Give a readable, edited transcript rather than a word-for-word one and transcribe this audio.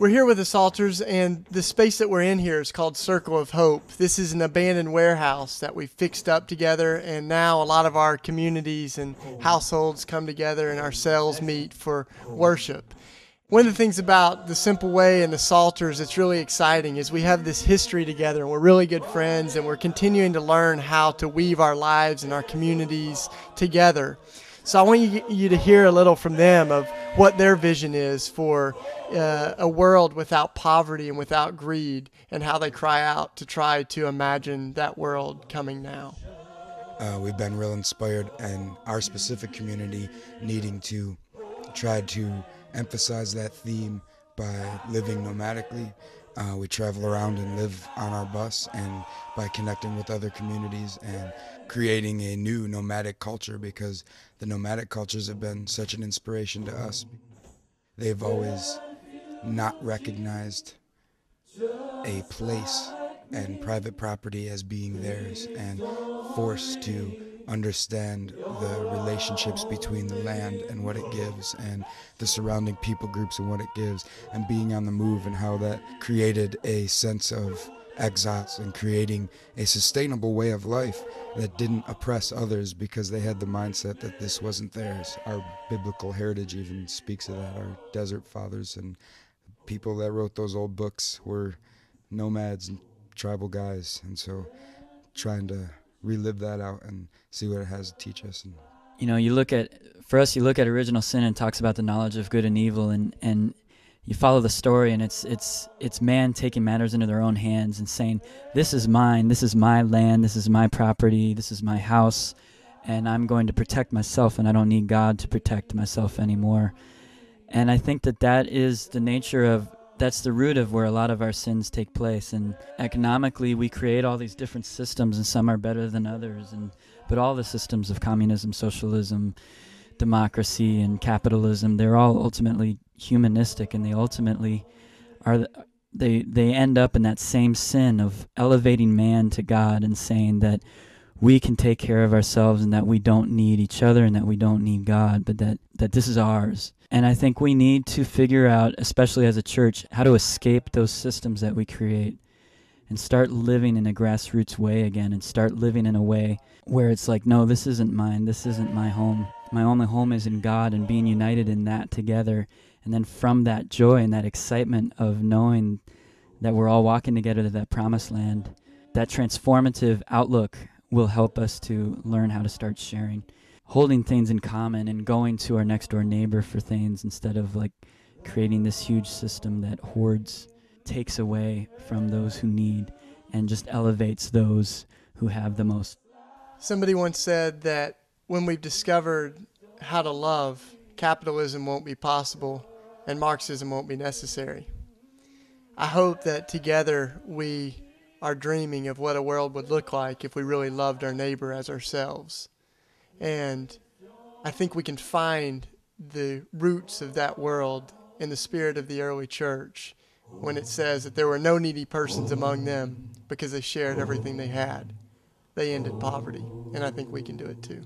We're here with the Psalters, and the space that we're in here is called Circle of Hope. This is an abandoned warehouse that we fixed up together, and now a lot of our communities and households come together and our cells meet for worship. One of the things about the Simple Way and the Psalters that's really exciting is we have this history together, and we're really good friends, and we're continuing to learn how to weave our lives and our communities together. So I want you to hear a little from them of what their vision is for a world without poverty and without greed, and how they cry out to try to imagine that world coming now. We've been real inspired, and our specific community needing to try to emphasize that theme by living nomadically. We travel around and live on our bus, and by connecting with other communities and creating a new nomadic culture, because the nomadic cultures have been such an inspiration to us. They've always not recognized a place and private property as being theirs, and forced to understand the relationships between the land and what it gives, and the surrounding people groups and what it gives, and being on the move, and how that created a sense of exiles and creating a sustainable way of life that didn't oppress others because they had the mindset that this wasn't theirs. Our biblical heritage even speaks of that. Our desert fathers and people that wrote those old books were nomads and tribal guys, and so trying to relive that out and see what it has to teach us. And you look at original sin, and talks about the knowledge of good and evil, and you follow the story, and it's man taking matters into their own hands and saying, this is mine, this is my land, this is my property, this is my house, and I'm going to protect myself, and I don't need God to protect myself anymore. And I think that is the nature of, that's the root of where a lot of our sins take place. And economically, we create all these different systems, and some are better than others, but all the systems of communism, socialism, democracy, and capitalism, they're all ultimately humanistic, and they ultimately are, they end up in that same sin of elevating man to God and saying that we can take care of ourselves, and that we don't need each other, and that we don't need God, but that this is ours. And I think we need to figure out, especially as a church, how to escape those systems that we create and start living in a grassroots way again, and start living in a way where it's like, no, this isn't mine, this isn't my home. My only home is in God, and being united in that together. And then from that joy and that excitement of knowing that we're all walking together to that promised land, that transformative outlook will help us to learn how to start sharing, holding things in common, and going to our next door neighbor for things, instead of like creating this huge system that hoards, takes away from those who need, and just elevates those who have the most. Somebody once said that when we've discovered how to love, capitalism won't be possible and Marxism won't be necessary. I hope that together we are dreaming of what a world would look like if we really loved our neighbor as ourselves. And I think we can find the roots of that world in the spirit of the early church, when it says that there were no needy persons among them because they shared everything they had. They ended poverty, and I think we can do it too.